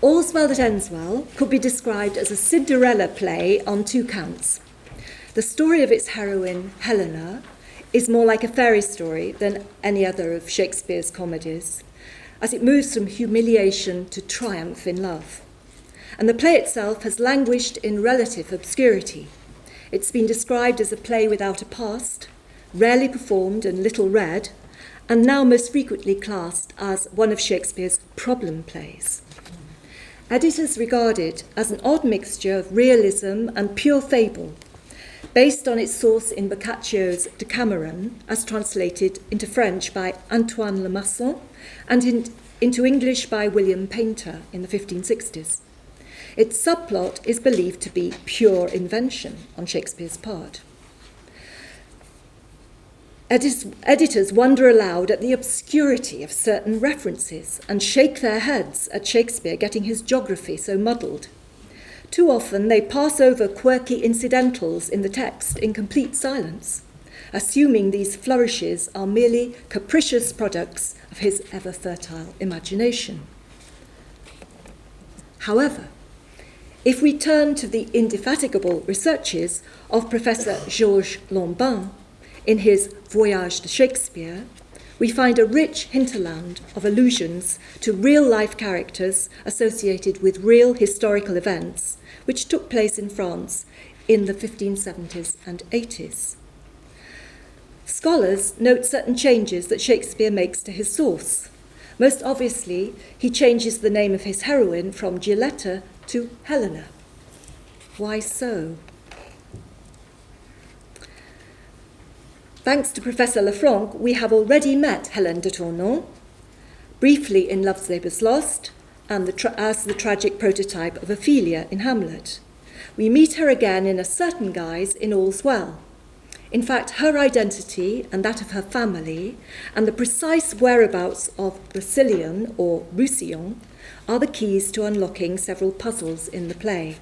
All's Well That Ends Well could be described as a Cinderella play on two counts. The story of its heroine, Helena, is more like a fairy story than any other of Shakespeare's comedies, as it moves from humiliation to triumph in love. And the play itself has languished in relative obscurity. It's been described as a play without a past, rarely performed and little read, and now most frequently classed as one of Shakespeare's problem plays. Editors regard it as an odd mixture of realism and pure fable, based on its source in Boccaccio's Decameron, as translated into French by Antoine Le Maçon, and into English by William Paynter in the 1560s. Its subplot is believed to be pure invention on Shakespeare's part. Editors wonder aloud at the obscurity of certain references and shake their heads at Shakespeare getting his geography so muddled. Too often they pass over quirky incidentals in the text in complete silence, assuming these flourishes are merely capricious products of his ever-fertile imagination. However, if we turn to the indefatigable researches of Professor Georges Lombin in his Voyage de Shakespeare, we find a rich hinterland of allusions to real-life characters associated with real historical events which took place in France in the 1570s and 80s. Scholars note certain changes that Shakespeare makes to his source. Most obviously, he changes the name of his heroine from Giulietta to Helena. Why so? Thanks to Professor Lefranc, we have already met Hélène de Tournon, briefly in Love's Labour's Lost, and as the tragic prototype of Ophelia in Hamlet. We meet her again in a certain guise in All's Well. In fact, her identity and that of her family, and the precise whereabouts of Roussillon or Roussillon, are the keys to unlocking several puzzles in the play.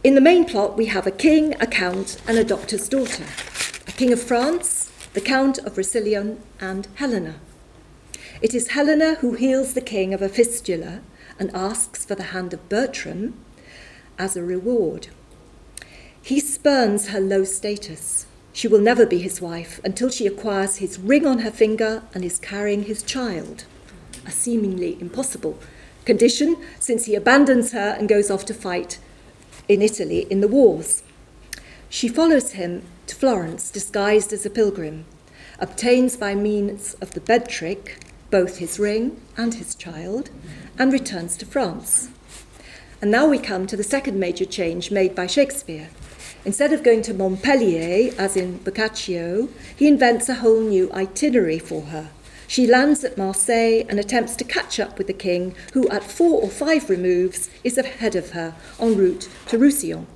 In the main plot, we have a king, a count, and a doctor's daughter. A king of France, the Count of Roussillon, and Helena. It is Helena who heals the king of a fistula and asks for the hand of Bertram as a reward. He spurns her low status. She will never be his wife until she acquires his ring on her finger and is carrying his child, a seemingly impossible condition since he abandons her and goes off to fight in Italy in the wars. She follows him to Florence disguised as a pilgrim, obtains by means of the bed trick both his ring and his child, and returns to France. And now we come to the second major change made by Shakespeare. Instead of going to Montpellier, as in Boccaccio, he invents a whole new itinerary for her. She lands at Marseille and attempts to catch up with the king, who at 4 or 5 removes is ahead of her en route to Roussillon.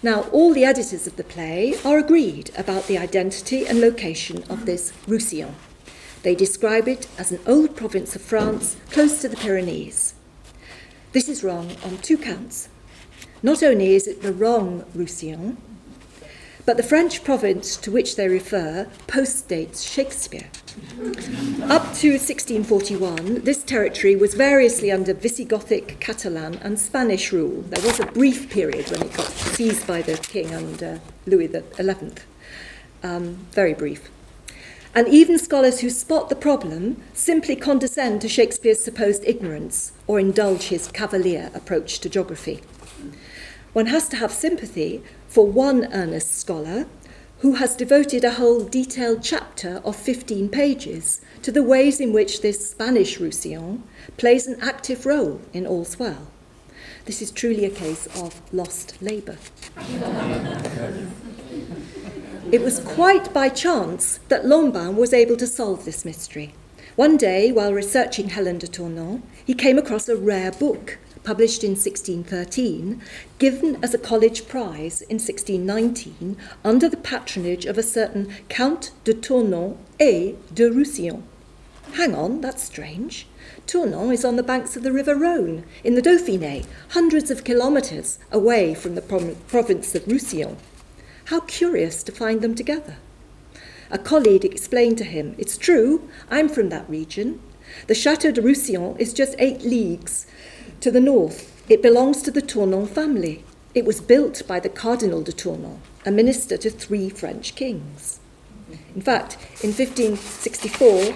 Now, all the editors of the play are agreed about the identity and location of this Roussillon. They describe it as an old province of France close to the Pyrenees. This is wrong on 2 counts. Not only is it the wrong Roussillon, but the French province to which they refer postdates Shakespeare. Up to 1641, this territory was variously under Visigothic, Catalan, and Spanish rule. There was a brief period when it got seized by the king under Louis XI. Very brief. And even scholars who spot the problem simply condescend to Shakespeare's supposed ignorance or indulge his cavalier approach to geography. One has to have sympathy for one earnest scholar who has devoted a whole detailed chapter of 15 pages to the ways in which this Spanish Roussillon plays an active role in All's Well. This is truly a case of lost labour. It was quite by chance that Lombin was able to solve this mystery. One day, while researching Hélène de Tournon, he came across a rare book published in 1613, given as a college prize in 1619 under the patronage of a certain Count de Tournon et de Roussillon. Hang on, that's strange. Tournon is on the banks of the River Rhône in the Dauphiné, hundreds of kilometres away from the province of Roussillon. How curious to find them together. a colleague explained to him, "It's true, I'm from that region. The Château de Roussillon is just 8 leagues to the north. It belongs to the Tournon family. It was built by the Cardinal de Tournon, a minister to 3 French kings." In fact, in 1564,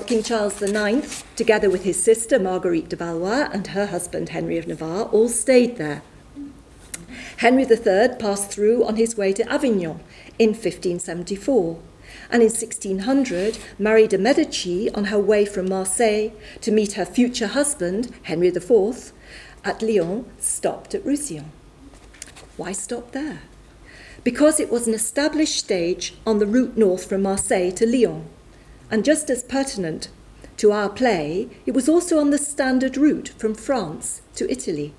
King Charles IX, together with his sister Marguerite de Valois and her husband Henry of Navarre, all stayed there. Henry III passed through on his way to Avignon in 1574, and in 1600, Marie de Medici, on her way from Marseille to meet her future husband, Henry IV, at Lyon, stopped at Roussillon. Why stop there? Because it was an established stage on the route north from Marseille to Lyon, and just as pertinent to our play, it was also on the standard route from France to Italy.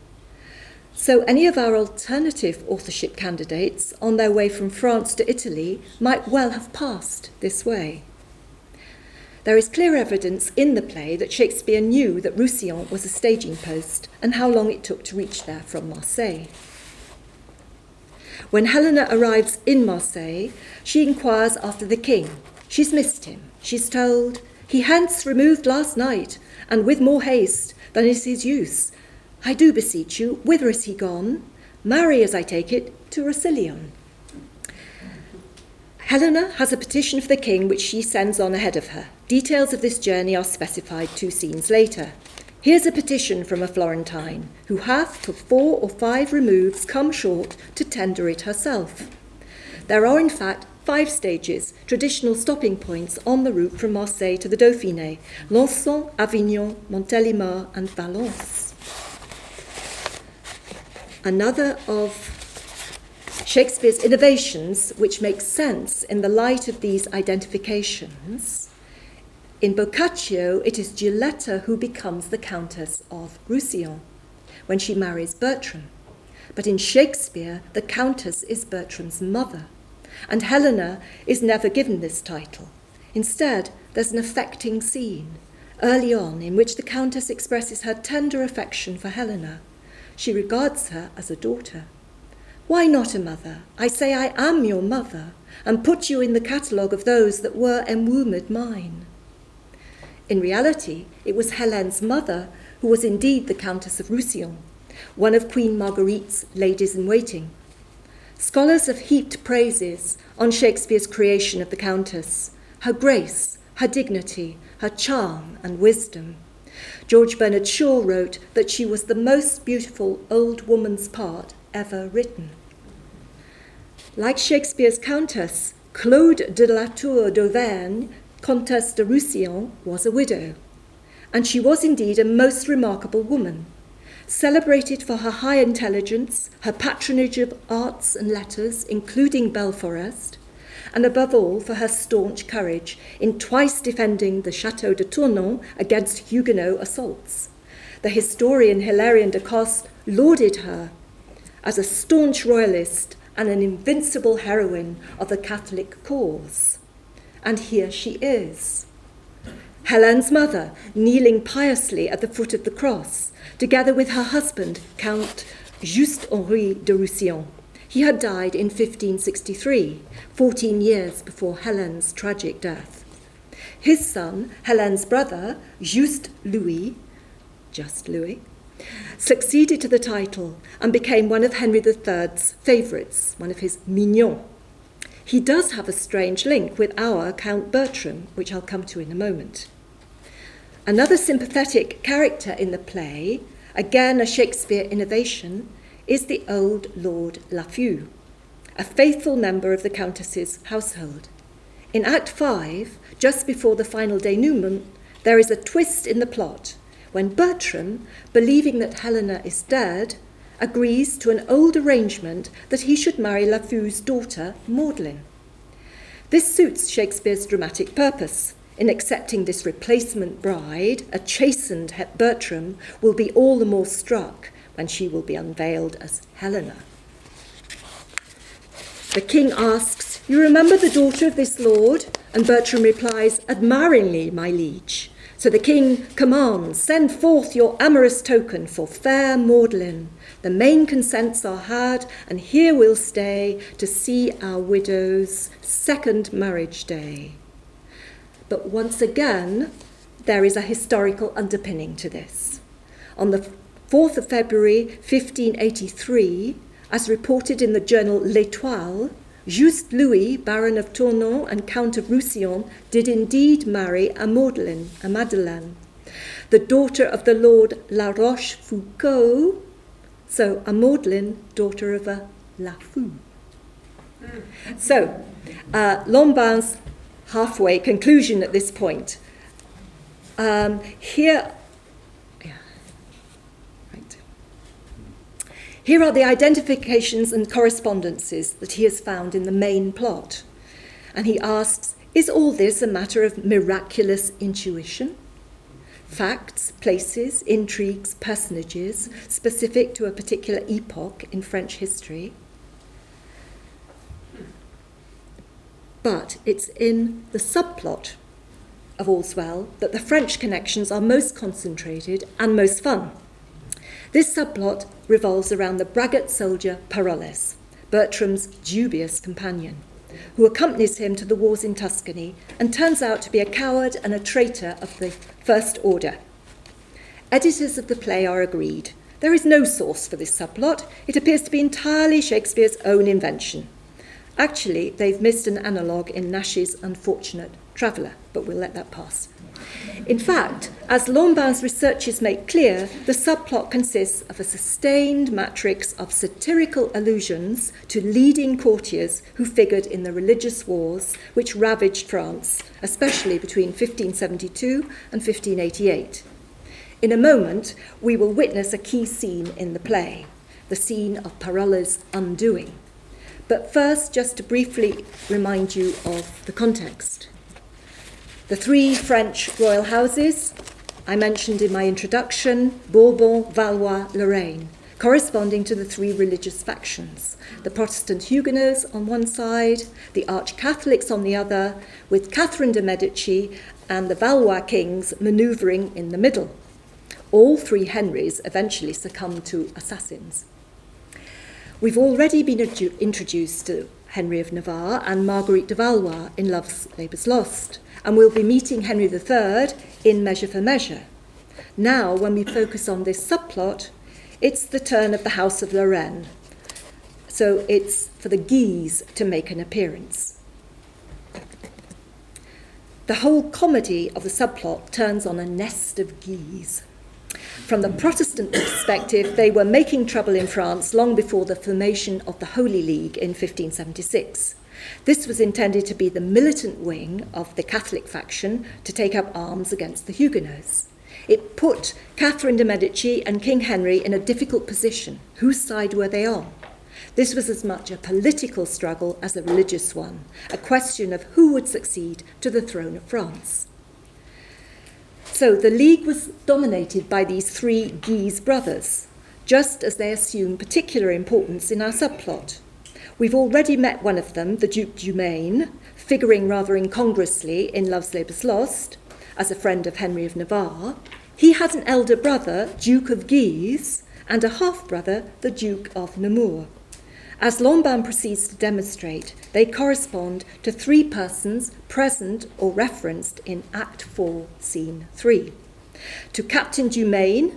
So any of our alternative authorship candidates on their way from France to Italy might well have passed this way. There is clear evidence in the play that Shakespeare knew that Roussillon was a staging post and how long it took to reach there from Marseille. When Helena arrives in Marseille, she inquires after the king. She's missed him. She's told, "He hence removed last night, and with more haste than is his use. I do beseech you, whither is he gone? Marry, as I take it, to Roussillon." Helena has a petition for the king which she sends on ahead of her. Details of this journey are specified 2 scenes later. Here's a petition from a Florentine, who hath for 4 or 5 removes come short to tender it herself. There are in fact 5 stages, traditional stopping points on the route from Marseille to the Dauphiné: Lançon, Avignon, Montélimar and Valence. Another of Shakespeare's innovations, which makes sense in the light of these identifications. In Boccaccio, it is Giulietta who becomes the Countess of Roussillon when she marries Bertram. But in Shakespeare, the Countess is Bertram's mother, and Helena is never given this title. Instead, there's an affecting scene early on in which the Countess expresses her tender affection for Helena. She regards her as a daughter. "Why not a mother? I say I am your mother, and put you in the catalogue of those that were enwomb mine." In reality, it was Helene's mother who was indeed the Countess of Roussillon, one of Queen Marguerite's ladies-in-waiting. Scholars have heaped praises on Shakespeare's creation of the Countess, her grace, her dignity, her charm and wisdom. George Bernard Shaw wrote that she was the most beautiful old woman's part ever written. Like Shakespeare's Countess, Claude de la Tour d'Auvergne, Comtesse de Roussillon, was a widow, and she was indeed a most remarkable woman, celebrated for her high intelligence, her patronage of arts and letters, including Belforest, and above all for her staunch courage in twice defending the Château de Tournon against Huguenot assaults. The historian Hilarion de Cosse lauded her as a staunch royalist and an invincible heroine of the Catholic cause. And here she is, Helene's mother, kneeling piously at the foot of the cross, together with her husband, Count Just-Henri de Roussillon. He had died in 1563, 14 years before Helene's tragic death. His son, Helene's brother, Just Louis, succeeded to the title and became one of Henry III's favourites, one of his mignons. He does have a strange link with our Count Bertram, which I'll come to in a moment. Another sympathetic character in the play, again a Shakespeare innovation, is the old Lord Lafeu, a faithful member of the Countess's household. In Act 5, just before the final denouement, there is a twist in the plot when Bertram, believing that Helena is dead, agrees to an old arrangement that he should marry Lafeu's daughter, Magdalene. This suits Shakespeare's dramatic purpose. In accepting this replacement bride, a chastened Bertram will be all the more struck when she will be unveiled as Helena. The king asks, "You remember the daughter of this lord?" And Bertram replies, "Admiringly, my liege." So the king commands, "Send forth your amorous token for fair Magdalene. The main consents are had, and here we'll stay to see our widow's second marriage day." But once again, there is a historical underpinning to this. On the 4th of February 1583, as reported in the journal L'Étoile, Juste Louis, Baron of Tournon and Count of Roussillon, did indeed marry a Madeleine, the daughter of the Lord La Rochefoucauld, so a Magdalene, daughter of a Lafou. So, Lombard's halfway conclusion at this point. Here are the identifications and correspondences that he has found in the main plot. And he asks, is all this a matter of miraculous intuition? Facts, places, intrigues, personages, specific to a particular epoch in French history? But it's in the subplot of All's Well that the French connections are most concentrated and most fun. This subplot revolves around the braggart soldier Parolles, Bertram's dubious companion, who accompanies him to the wars in Tuscany and turns out to be a coward and a traitor of the First Order. Editors of the play are agreed. There is no source for this subplot. It appears to be entirely Shakespeare's own invention. Actually, they've missed an analogue in Nash's Unfortunate Traveller, but we'll let that pass. In fact, as Lombard's researches make clear, the subplot consists of a sustained matrix of satirical allusions to leading courtiers who figured in the religious wars which ravaged France, especially between 1572 and 1588. In a moment, we will witness a key scene in the play, the scene of Parolles' undoing. But first, just to briefly remind you of the context. The three French royal houses I mentioned in my introduction, Bourbon, Valois, Lorraine, corresponding to the three religious factions, the Protestant Huguenots on one side, the Arch-Catholics on the other, with Catherine de' Medici and the Valois kings manoeuvring in the middle. All three Henrys eventually succumbed to assassins. We've already been introduced to Henry of Navarre and Marguerite de Valois in Love's Labour's Lost, and we'll be meeting Henry III in Measure for Measure. Now, when we focus on this subplot, it's the turn of the House of Lorraine. So it's for the Guises to make an appearance. The whole comedy of the subplot turns on a nest of Guises. From the Protestant perspective, they were making trouble in France long before the formation of the Holy League in 1576. This was intended to be the militant wing of the Catholic faction to take up arms against the Huguenots. It put Catherine de' Medici and King Henry in a difficult position. Whose side were they on? This was as much a political struggle as a religious one, a question of who would succeed to the throne of France. So the League was dominated by these three Guise brothers, just as they assume particular importance in our subplot. We've already met one of them, the Duke du Maine, figuring rather incongruously in Love's Labour's Lost, as a friend of Henry of Navarre. He had an elder brother, Duke of Guise, and a half-brother, the Duke of Nemours. As Lombard proceeds to demonstrate, they correspond to three persons present or referenced in Act 4, Scene 3. To Captain du Maine,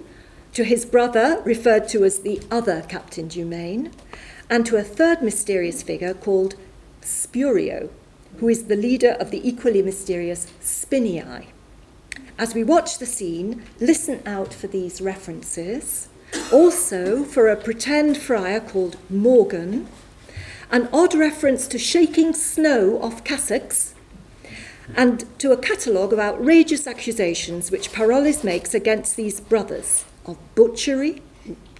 to his brother, referred to as the other Captain du Maine, and to a third mysterious figure called Spurio, who is the leader of the equally mysterious Spinii. As we watch the scene, listen out for these references. Also, for a pretend friar called Morgan, an odd reference to shaking snow off cassocks, and to a catalogue of outrageous accusations which Parolles makes against these brothers of butchery,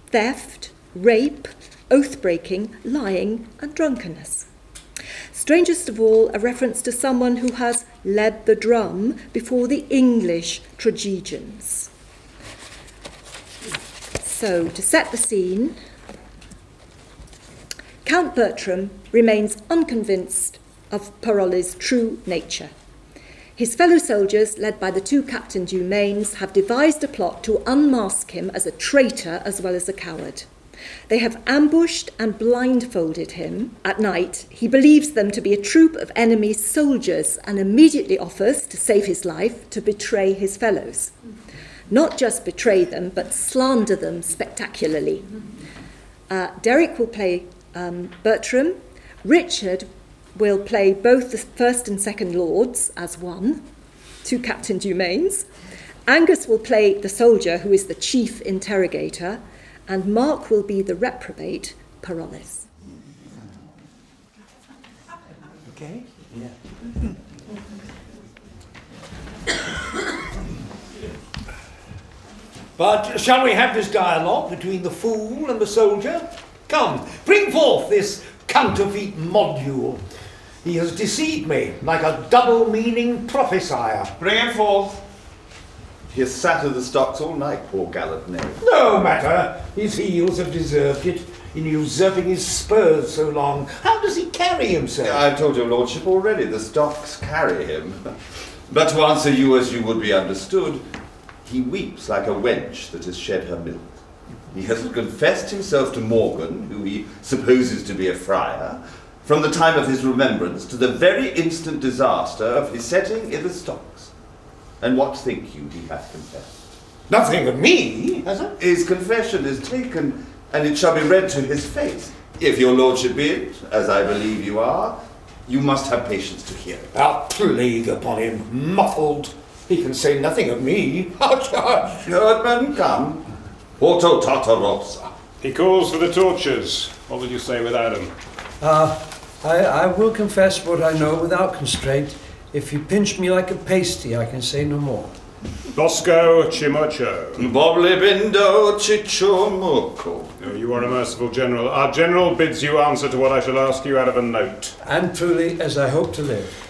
theft, rape, oath-breaking, lying, and drunkenness. Strangest of all, a reference to someone who has led the drum before the English tragedians. So, to set the scene, Count Bertram remains unconvinced of Parolles' true nature. His fellow soldiers, led by the two Captain Dumains, have devised a plot to unmask him as a traitor as well as a coward. They have ambushed and blindfolded him at night. He believes them to be a troop of enemy soldiers and immediately offers, to save his life, to betray his fellows. Not just betray them, but slander them spectacularly. Derek will play Bertram. Richard will play both the first and second lords as one, two Captain Dumains. Angus will play the soldier, who is the chief interrogator, and Mark will be the reprobate, Parolles. Okay? Yeah. But shall we have this dialogue between the fool and the soldier? Come, bring forth this counterfeit module. He has deceived me like a double-meaning prophesier. Bring him forth. He has sat at the stocks all night, poor gallant knave. No matter. His heels have deserved it in usurping his spurs so long. How does he carry himself? I've told your lordship already, the stocks carry him. But to answer you as you would be understood, he weeps like a wench that has shed her milk. He has confessed himself to Morgan, who he supposes to be a friar, from the time of his remembrance to the very instant disaster of his setting in the stocks. And what think you he hath confessed? Nothing of me, has it? His confession is taken, and it shall be read to his face. If your lordship be it, as I believe you are, you must have patience to hear it. A plague upon him, muffled. He can say nothing of me. Hush, hush. Herdman, come. Porto Tartarossa. He calls for the torches. What will you say without him? I will confess what I know without constraint. If you pinch me like a pasty, I can say no more. Bosco Chimocho. Boblibindo Chichomoko. Oh, you are a merciful general. Our general bids you answer to what I shall ask you out of a note. And truly, as I hope to live.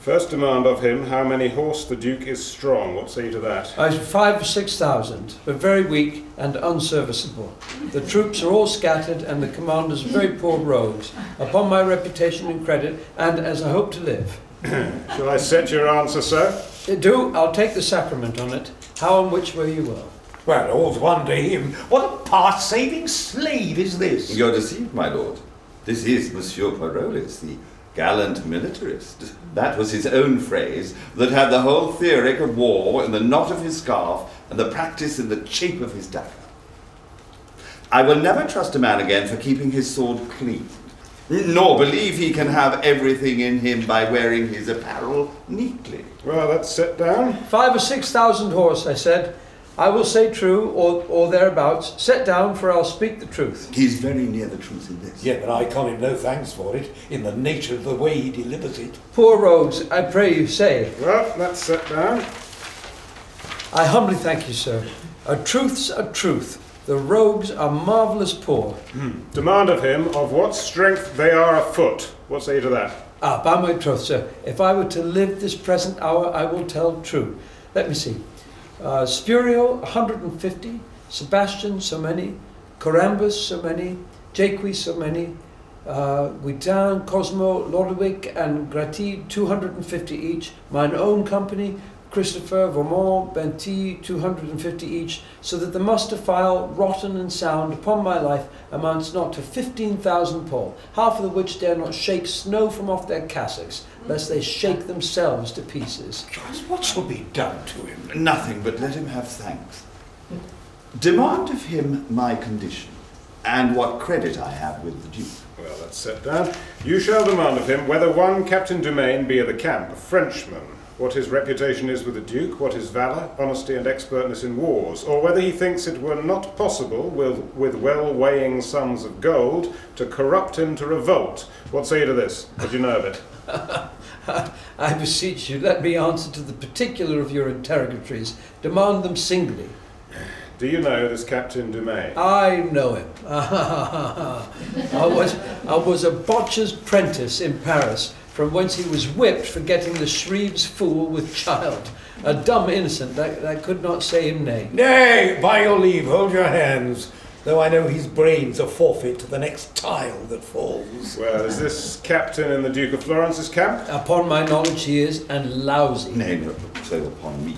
First demand of him, how many horse the Duke is strong. What say you to that? 5,000 or 6,000, but very weak and unserviceable. The troops are all scattered, and the commanders very poor rogues, upon my reputation and credit, and as I hope to live. Shall I set your answer, sir? Do, I'll take the sacrament on it, how and which way you will. Well, all's one to him. What a path-saving slave is this? You're deceived, my lord. This is Monsieur Parolles, the gallant militarist. That was his own phrase that had the whole theory of war in the knot of his scarf and the practice in the chape of his dagger. I will never trust a man again for keeping his sword clean, nor believe he can have everything in him by wearing his apparel neatly. Well, that's set down. 5,000 or 6,000 horse, I said. I will say true, or thereabouts. Set down, for I'll speak the truth. He's very near the truth in this. Yeah, but I call him no thanks for it, in the nature of the way he delivers it. Poor rogues, I pray you say. Well, that's set down. I humbly thank you, sir. A truth's a truth. The rogues are marvellous poor. Demand of him of what strength they are afoot. What say you to that? By my troth, sir, if I were to live this present hour, I will tell true. Let me see. Spurio, 150. Sebastian, so many. Corambus, so many. Jaqui, so many. Guitin, Cosmo, Lodowick, and Grati, 250 each. Mine own company, Christopher, Vermont, Benty, 250 each, so that the muster file, rotten and sound, upon my life, amounts not to 15,000 Paul, half of the which dare not shake snow from off their cassocks, lest they shake themselves to pieces. Just what shall be done to him? Nothing, but let him have thanks. Demand of him my condition, and what credit I have with the Duke. Well, that's set down. You shall demand of him whether one Captain Dumain be of the camp, a Frenchman, what his reputation is with the Duke, what his valour, honesty and expertness in wars, or whether he thinks it were not possible, with well-weighing sums of gold, to corrupt him to revolt. What say you to this? What do you know of it? I beseech you, let me answer to the particular of your interrogatories. Demand them singly. Do you know this Captain Dumain? I know him. I was a botcher's prentice in Paris, from whence he was whipped for getting the Shreve's fool with child. A dumb innocent that could not say him nay. Nay, by your leave, hold your hands. though I know his brains are forfeit to the next tile that falls. Well, is this captain in the Duke of Florence's camp? Upon my knowledge he is, and lousy. Nay, no, so upon me.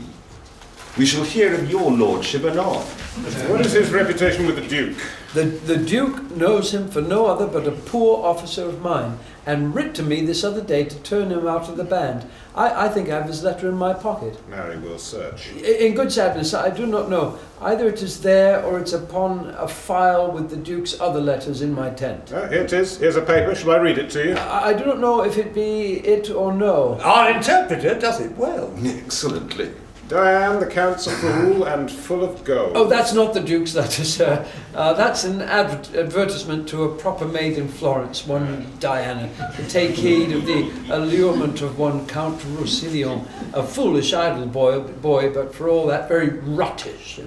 We shall hear of your lordship anon. What is his reputation with the Duke? The Duke knows him for no other but a poor officer of mine, and writ to me this other day to turn him out of the band. I think I have his letter in my pocket. Marry, we'll search. In good sadness, I do not know. Either it is there, or it's upon a file with the Duke's other letters in my tent. Here it is. Here's a paper. Shall I read it to you? I do not know if it be it or no. Our interpreter does it well. Excellently. Diane, the Count's a fool and full of gold. Oh, that's not the Duke's letter, sir. That's an advertisement to a proper maid in Florence, one Diana, to take heed of the allurement of one Count Roussillon, a foolish idle boy, but for all that very rottish.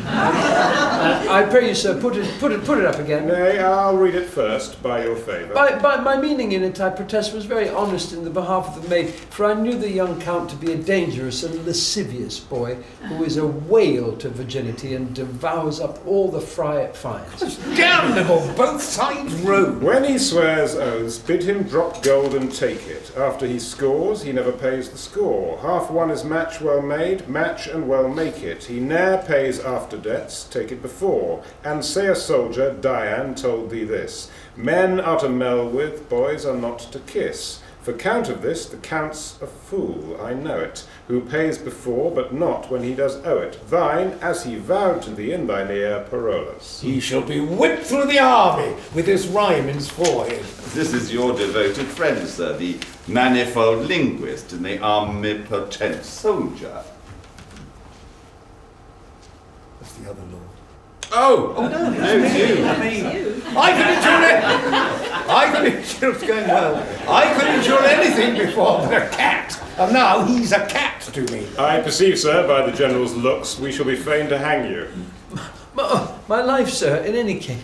I pray you, sir, put it up again. Nay, I'll read it first, by your favour. By my meaning in it, I protest, was very honest in the behalf of the maid, for I knew the young Count to be a dangerous and lascivious boy, who is a whale to virginity and devours up all the fry it finds. Damnable, both sides rogue. When he swears oaths, bid him drop gold and take it. After he scores, he never pays the score. Half won is match well made, match and well make it. He ne'er pays after debts, take it before. And say a soldier, Diane, told thee this: men are to mell with, boys are not to kiss. For count of this, the Count's a fool, I know it, who pays before, but not when he does owe it. Thine, as he vowed to thee in thine ear, Parolles. He shall be whipped through the army with this rhyme in his forehead. This is your devoted friend, sir, the manifold linguist and the omnipotent soldier. That's the other lord. Oh! Oh no, No, it's you. I could endure it's going well. I could endure anything before but a cat. And now he's a cat to me. I perceive, sir, by the General's looks, we shall be fain to hang you. My life, sir, in any case,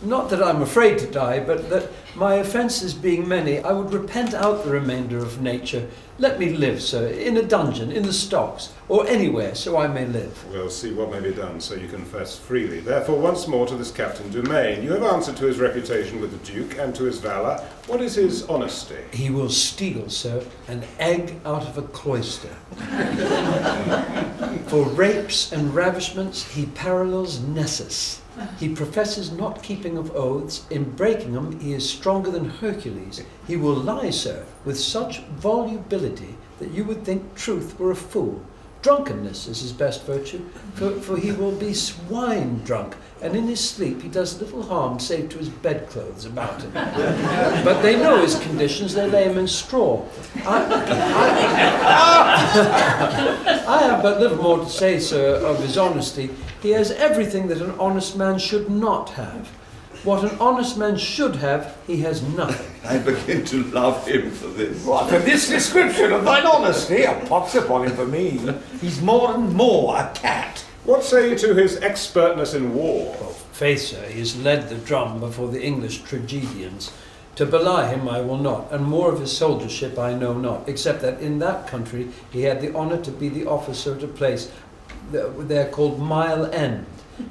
not that I'm afraid to die, but that my offences being many, I would repent out the remainder of nature. Let me live, sir, in a dungeon, in the stocks, or anywhere, so I may live. We'll see what may be done, so you confess freely. Therefore, once more to this Captain Dumain. You have answered to his reputation with the Duke, and to his valour. What is his honesty? He will steal, sir, an egg out of a cloister. For rapes and ravishments, he parallels Nessus. He professes not keeping of oaths. In breaking them, he is stronger than Hercules. He will lie, sir, with such volubility that you would think truth were a fool. Drunkenness is his best virtue, for he will be swine drunk, and in his sleep he does little harm save to his bedclothes about him. But they know his conditions, they lay him in straw. I have but little more to say, sir, of his honesty. He has everything that an honest man should not have. What an honest man should have, he has nothing. I begin to love him for this. What, for this description of thine honesty, a pox upon him for me. He's more and more a cat. What say you to his expertness in war? Well, faith, sir, he has led the drum before the English tragedians. To belie him I will not, and more of his soldiership I know not, except that in that country he had the honour to be the officer at a place they're called Mile End,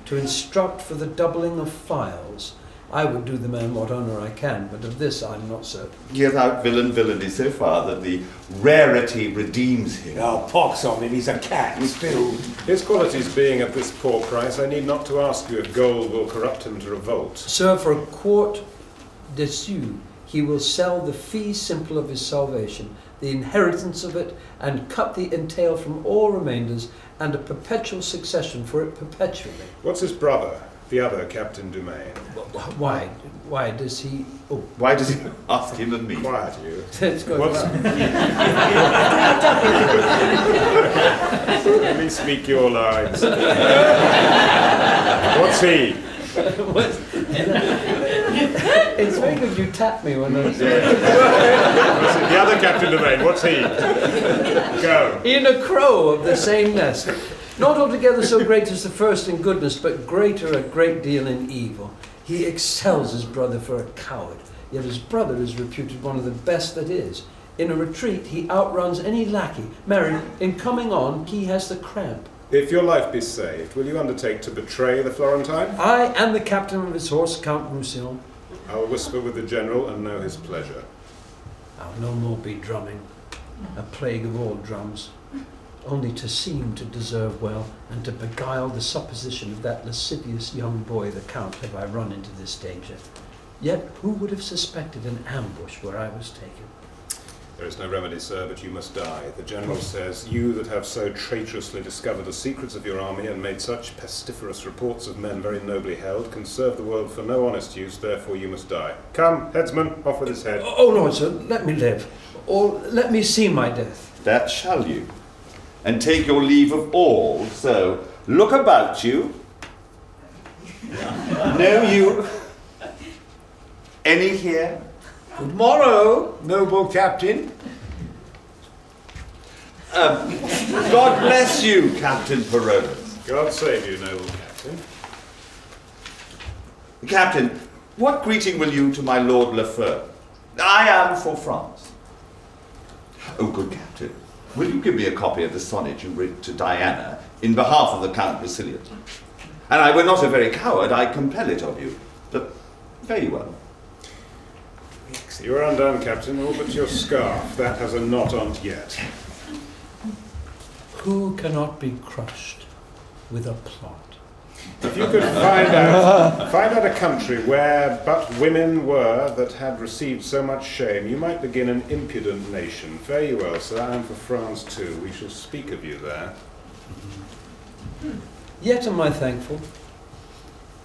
to instruct for the doubling of files. I would do the man what honour I can, but of this I'm not certain. He hath out villainy so far that the rarity redeems him. Oh, pox on him, he's a cat still. His qualities being at this poor price, I need not to ask you if gold will corrupt him to revolt. Sir, for a quart Dessous, he will sell the fee simple of his salvation, the inheritance of it, and cut the entail from all remainders, and a perpetual succession for it perpetually. What's his brother, the other Captain Dumain? Why does he... Oh, Why does he ask him of me? Quiet, you. it's going What's... well. Let me speak your lines. What's he? It's very good you tap me when I say The other Captain Dumain, what's he? Go. in a crow of the same nest. Not altogether so great as the first in goodness, but greater a great deal in evil. He excels his brother for a coward, yet his brother is reputed one of the best that is. In a retreat he outruns any lackey. Marry, in coming on he has the cramp. If your life be saved, will you undertake to betray the Florentine? I and the captain of his horse, Count Roussillon. I'll whisper with the general and know his pleasure. I'll no more be drumming, a plague of all drums, only to seem to deserve well, and to beguile the supposition of that lascivious young boy, the Count, have I run into this danger. Yet who would have suspected an ambush where I was taken? There is no remedy, sir, but you must die. The general says, you that have so traitorously discovered the secrets of your army and made such pestiferous reports of men very nobly held, can serve the world for no honest use, therefore you must die. Come, headsman, off with his head. Oh, no, sir, let me live, or let me see my death. That shall you. And take your leave of all, so look about you. Know you any here? Good morrow, noble captain. God bless you, Captain Parolles. God save you, noble captain. Captain, what greeting will you to my Lord Lafeu? I am for France. Oh, good captain, will you give me a copy of the sonnet you wrote to Diana in behalf of the Count Roussillon? And I were not a very coward, I compel it of you. But very well. You are undone, Captain, all but your scarf. That has a knot on't yet. Who cannot be crushed with a plot? If you could find out a country where but women were that had received so much shame, you might begin an impudent nation. Fare you well, sir. I am for France too. We shall speak of you there. Yet am I thankful.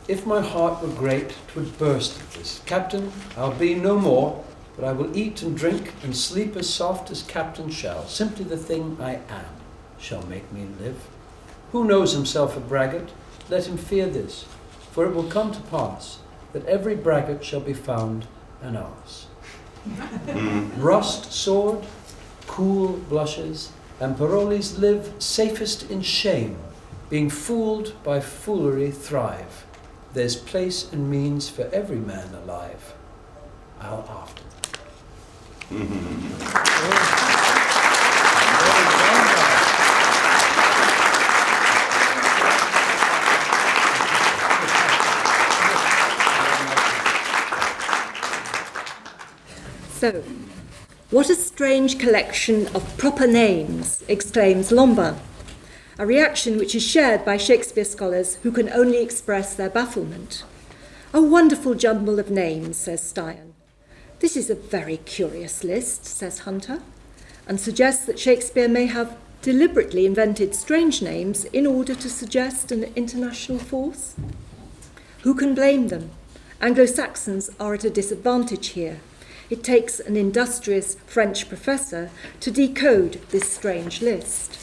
If my heart were great, 'twould burst at this. Captain, I'll be no more, but I will eat and drink and sleep as soft as captain shall. Simply the thing I am shall make me live. Who knows himself a braggart? Let him fear this, for it will come to pass that every braggart shall be found an arse. Rust sword, cool blushes, and Parolles live safest in shame, being fooled by foolery thrive. There's place and means for every man alive. I'll after So, what a strange collection of proper names, exclaims Lombard, a reaction which is shared by Shakespeare scholars who can only express their bafflement. A wonderful jumble of names, says Diane. This is a very curious list, says Hunter, and suggests that Shakespeare may have deliberately invented strange names in order to suggest an international force. Who can blame them? Anglo-Saxons are at a disadvantage here. It takes an industrious French professor to decode this strange list.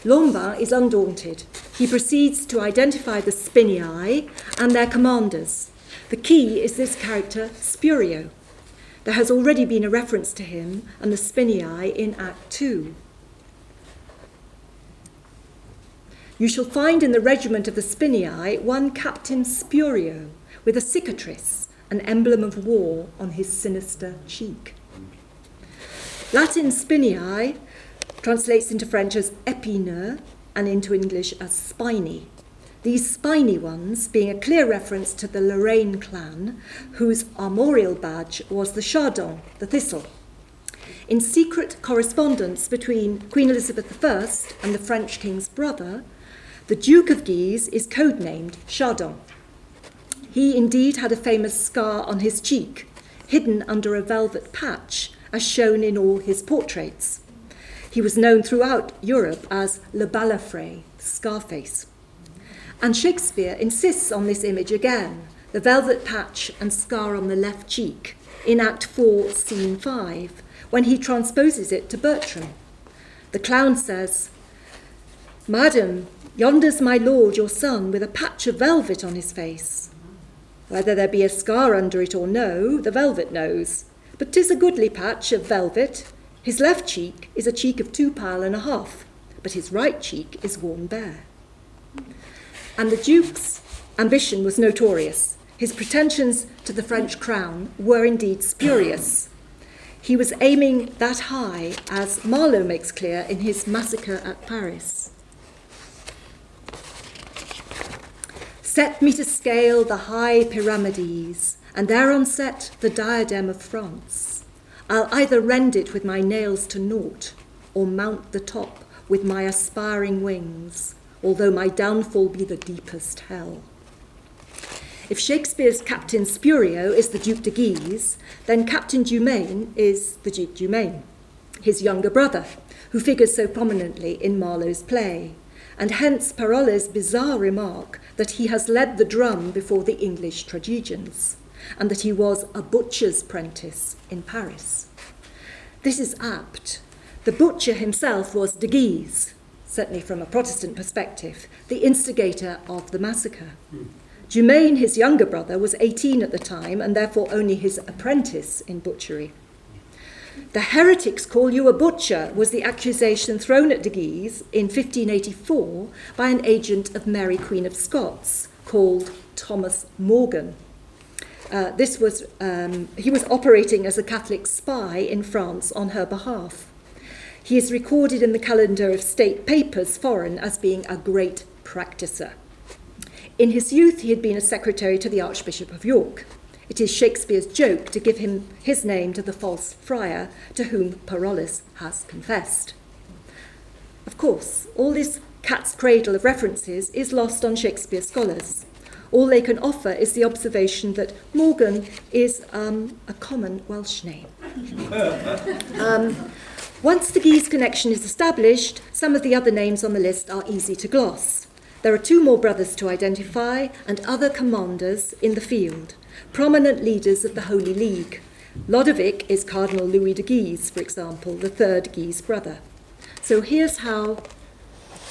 Lombard is undaunted. He proceeds to identify the Spinii and their commanders. The key is this character, Spurio. There has already been a reference to him and the Spinii in Act 2. You shall find in the regiment of the Spinii one Captain Spurio with a cicatrice, an emblem of war, on his sinister cheek. Latin Spinii translates into French as épineux and into English as spiny. These spiny ones being a clear reference to the Lorraine clan, whose armorial badge was the chardon, the thistle. In secret correspondence between Queen Elizabeth I and the French king's brother, the Duke of Guise is codenamed Chardon. He indeed had a famous scar on his cheek, hidden under a velvet patch, as shown in all his portraits. He was known throughout Europe as Le Balafré, Scarface. And Shakespeare insists on this image again, the velvet patch and scar on the left cheek, in Act 4, Scene 5, when he transposes it to Bertram. The clown says, "Madam, yonder's my lord, your son, with a patch of velvet on his face. Whether there be a scar under it or no, the velvet knows. But 'tis a goodly patch of velvet. His left cheek is a cheek of 2 pile and a half, but his right cheek is worn bare." And the Duke's ambition was notorious. His pretensions to the French crown were indeed spurious. He was aiming that high, as Marlowe makes clear in his Massacre at Paris. Set me to scale the high Pyramides, and thereon set the Diadem of France. I'll either rend it with my nails to naught, or mount the top with my aspiring wings, although my downfall be the deepest hell. If Shakespeare's Captain Spurio is the Duke de Guise, then Captain Dumain is the Duke Dumain, his younger brother, who figures so prominently in Marlowe's play, and hence Parolles' bizarre remark that he has led the drum before the English tragedians, and that he was a butcher's apprentice in Paris. This is apt. The butcher himself was de Guise, certainly from a Protestant perspective, the instigator of the massacre. Dumain, his younger brother, was 18 at the time, and therefore only his apprentice in butchery. The heretics call you a butcher was the accusation thrown at de Guise in 1584 by an agent of Mary Queen of Scots called Thomas Morgan. He was operating as a Catholic spy in France on her behalf. He is recorded in the calendar of state papers foreign as being a great practicer. In his youth, he had been a secretary to the Archbishop of York. It is Shakespeare's joke to give him his name to the false friar to whom Parolles has confessed. Of course, all this cat's cradle of references is lost on Shakespeare scholars. All they can offer is the observation that Morgan is a common Welsh name. Once the Guise connection is established, some of the other names on the list are easy to gloss. There are 2 more brothers to identify and other commanders in the field, prominent leaders of the Holy League. Lodovic is Cardinal Louis de Guise, for example, the 3rd Guise brother. So here's how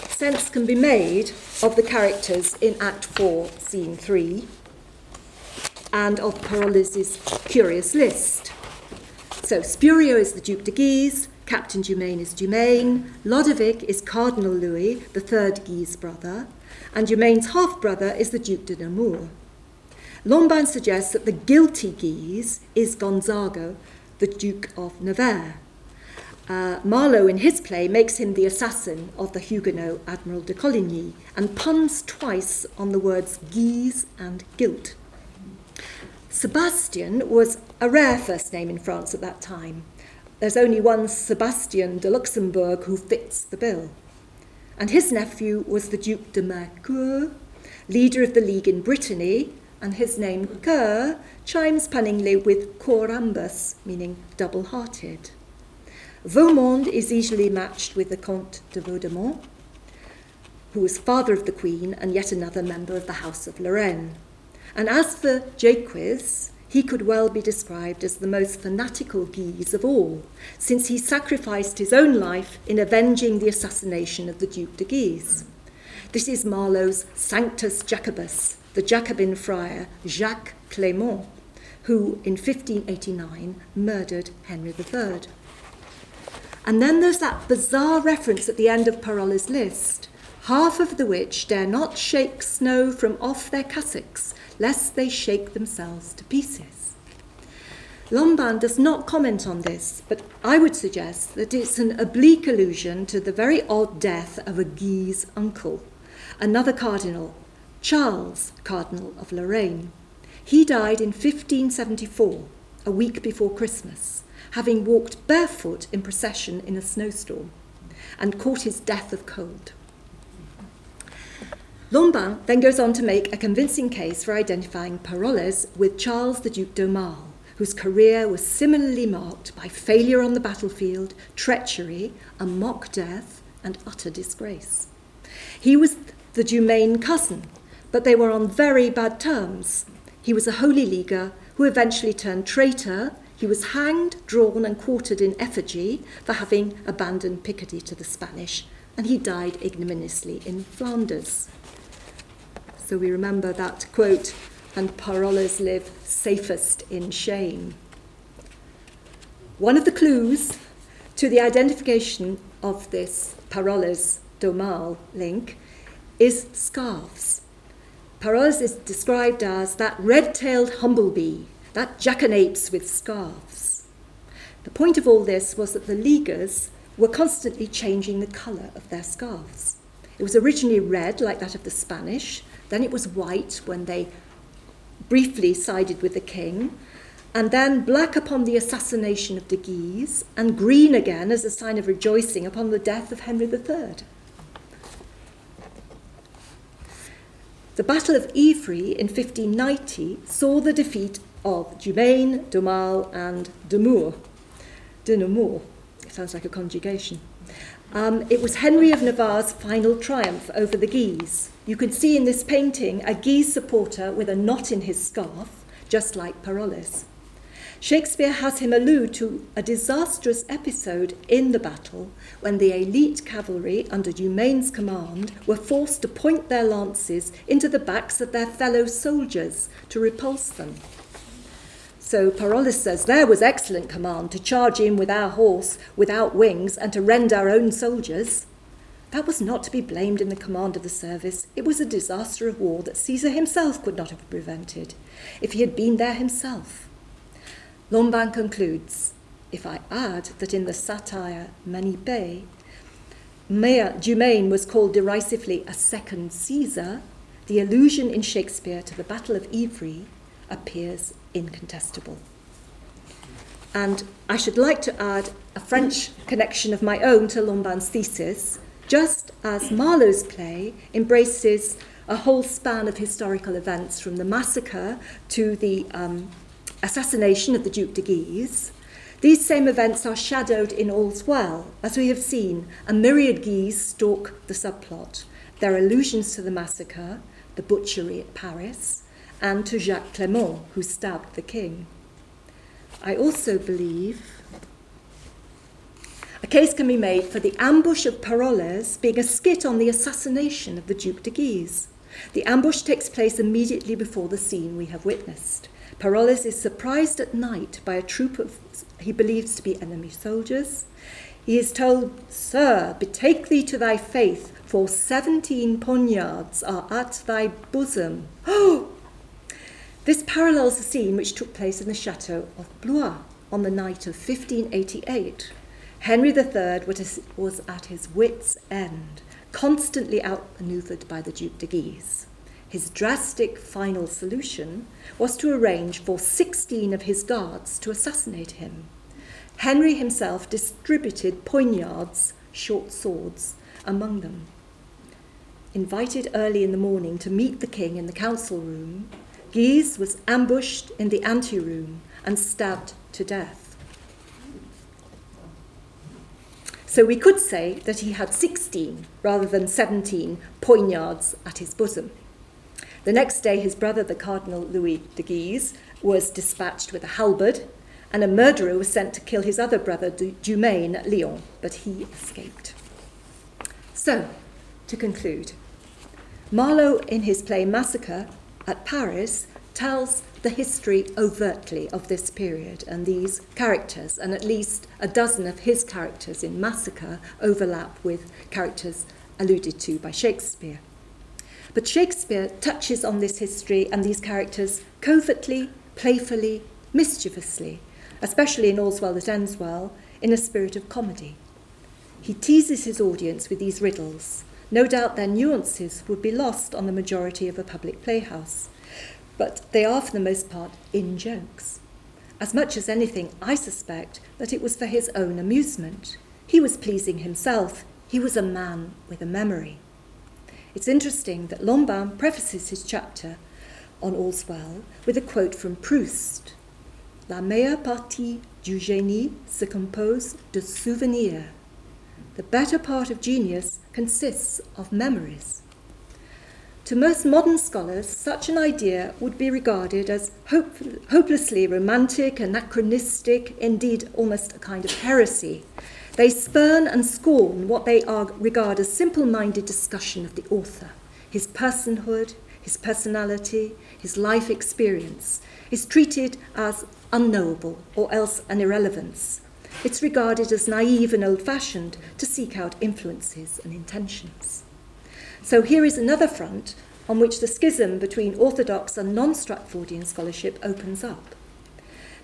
sense can be made of the characters in Act 4, Scene 3, and of Parolles' curious list. So Spurio is the Duke de Guise, Captain Dumain is Dumain, Lodovic is Cardinal Louis, the 3rd Guise brother, and Dumain's half-brother is the Duke de Nemours. Lombard suggests that the guilty Guise is Gonzago, the Duke of Nevers. Marlowe, in his play, makes him the assassin of the Huguenot Admiral de Coligny and puns twice on the words Guise and guilt. Sebastian was a rare first name in France at that time. There's only one Sebastian de Luxembourg who fits the bill. And his nephew was the Duke de Mercoeur, leader of the League in Brittany, and his name, Coeur, chimes punningly with corambus, meaning double-hearted. Vaumond is easily matched with the Comte de Vaudemont, who was father of the Queen and yet another member of the House of Lorraine. And as for Jaques, he could well be described as the most fanatical Guise of all, since he sacrificed his own life in avenging the assassination of the Duke de Guise. This is Marlowe's Sanctus Jacobus, the Jacobin friar Jacques Clément, who in 1589 murdered Henry III. And then there's that bizarre reference at the end of Parolles' list, half of the which dare not shake snow from off their cassocks, lest they shake themselves to pieces. Lombard does not comment on this, but I would suggest that it's an oblique allusion to the very odd death of a Guise uncle, another cardinal, Charles, Cardinal of Lorraine. He died in 1574, a week before Christmas, having walked barefoot in procession in a snowstorm, and caught his death of cold. Lombard then goes on to make a convincing case for identifying Parolles with Charles the Duc d'Aumale, whose career was similarly marked by failure on the battlefield, treachery, a mock death, and utter disgrace. He was the Dumain cousin, but they were on very bad terms. He was a Holy Leaguer who eventually turned traitor. He was hanged, drawn, and quartered in effigy for having abandoned Picardy to the Spanish, and he died ignominiously in Flanders. So we remember that quote, and Parolles live safest in shame. One of the clues to the identification of this Parolles-d'Aumale link is Scarves. Parolles is described as that red-tailed humblebee, that jackanapes with scarves. The point of all this was that the Leaguers were constantly changing the colour of their scarves. It was originally red, like that of the Spanish, then it was white when they briefly sided with the king, and then black upon the assassination of de Guise, and green again as a sign of rejoicing upon the death of Henry III. The Battle of Ivry in 1590 saw the defeat of Dumaine, D'Aumale, and de Nemours. It sounds like a conjugation. It was Henry of Navarre's final triumph over the Guise. You can see in this painting a Guise supporter with a knot in his scarf, just like Parolles. Shakespeare has him allude to a disastrous episode in the battle when the elite cavalry under Dumaine's command were forced to point their lances into the backs of their fellow soldiers to repulse them. So Parolles says, there was excellent command to charge in with our horse without wings and to rend our own soldiers. That was not to be blamed in the command of the service. It was a disaster of war that Caesar himself could not have prevented if he had been there himself. Lombin concludes, if I add that in the satire Manipée, Dumaine was called derisively a second Caesar, the allusion in Shakespeare to the Battle of Ivry appears incontestable. And I should like to add a French connection of my own to Lombin's thesis, just as Marlowe's play embraces a whole span of historical events from the massacre to the assassination of the Duke de Guise. These same events are shadowed in All's Well. As we have seen, a myriad Guise stalk the subplot. There are allusions to the massacre, the butchery at Paris, and to Jacques Clément, who stabbed the king. I also believe a case can be made for the ambush of Parolles being a skit on the assassination of the Duke de Guise. The ambush takes place immediately before the scene we have witnessed. Parolles is surprised at night by a troop of, he believes to be enemy soldiers. He is told, "Sir, betake thee to thy faith, for 17 poniards are at thy bosom." Oh! This parallels the scene which took place in the chateau of Blois on the night of 1588. Henry III was at his wits' end, constantly outmaneuvered by the Duke de Guise. His drastic final solution was to arrange for 16 of his guards to assassinate him. Henry himself distributed poignards, short swords, among them. Invited early in the morning to meet the king in the council room, Guise was ambushed in the anteroom and stabbed to death. So we could say that he had 16 rather than 17 poignards at his bosom. The next day, his brother, the Cardinal Louis de Guise, was dispatched with a halberd, and a murderer was sent to kill his other brother, Dumaine, at Lyon, but he escaped. So, to conclude, Marlowe, in his play Massacre at Paris, tells the history overtly of this period and these characters, and at least a dozen of his characters in Massacre overlap with characters alluded to by Shakespeare. But Shakespeare touches on this history and these characters covertly, playfully, mischievously, especially in All's Well That Ends Well, in a spirit of comedy. He teases his audience with these riddles. No doubt their nuances would be lost on the majority of a public playhouse, but they are for the most part in-jokes. As much as anything, I suspect that it was for his own amusement. He was pleasing himself. He was a man with a memory. It's interesting that Lombin prefaces his chapter on All's Well with a quote from Proust. La meilleure partie du génie se compose de souvenirs. The better part of genius consists of memories. To most modern scholars, such an idea would be regarded as hopelessly romantic, anachronistic, indeed almost a kind of heresy. They spurn and scorn what they regard as simple-minded discussion of the author. His personhood, his personality, his life experience is treated as unknowable or else an irrelevance. It's regarded as naive and old-fashioned to seek out influences and intentions. So here is another front on which the schism between orthodox and non-Stratfordian scholarship opens up.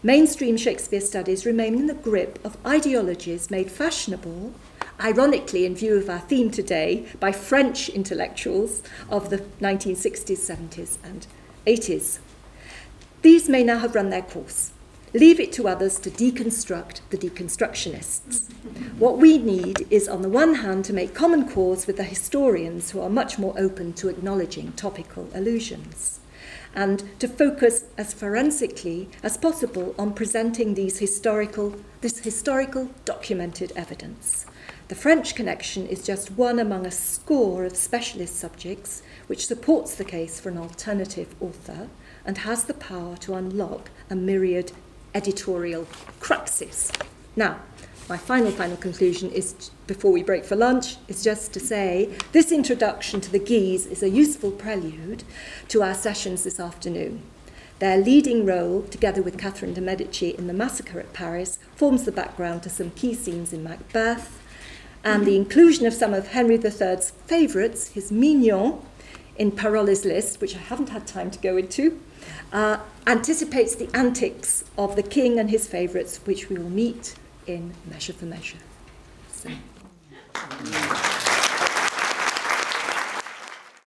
Mainstream Shakespeare studies remain in the grip of ideologies made fashionable ironically, in view of our theme today, by French intellectuals of the 1960s, 70s and 80s. These may now have run their course. Leave it to others to deconstruct the deconstructionists. What we need is, on the one hand, to make common cause with the historians who are much more open to acknowledging topical allusions, and to focus as forensically as possible on presenting this historical documented evidence. The French connection is just one among a score of specialist subjects which supports the case for an alternative author and has the power to unlock a myriad editorial cruxes. Now, my final conclusion is, before we break for lunch, is just to say this introduction to the Guises is a useful prelude to our sessions this afternoon. Their leading role, together with Catherine de' Medici in the massacre at Paris, forms the background to some key scenes in Macbeth, and the inclusion of some of Henry III's favourites, his mignons, in Parolles' list, which I haven't had time to go into, anticipates the antics of the king and his favourites, which we will meet in Measure for Measure. So.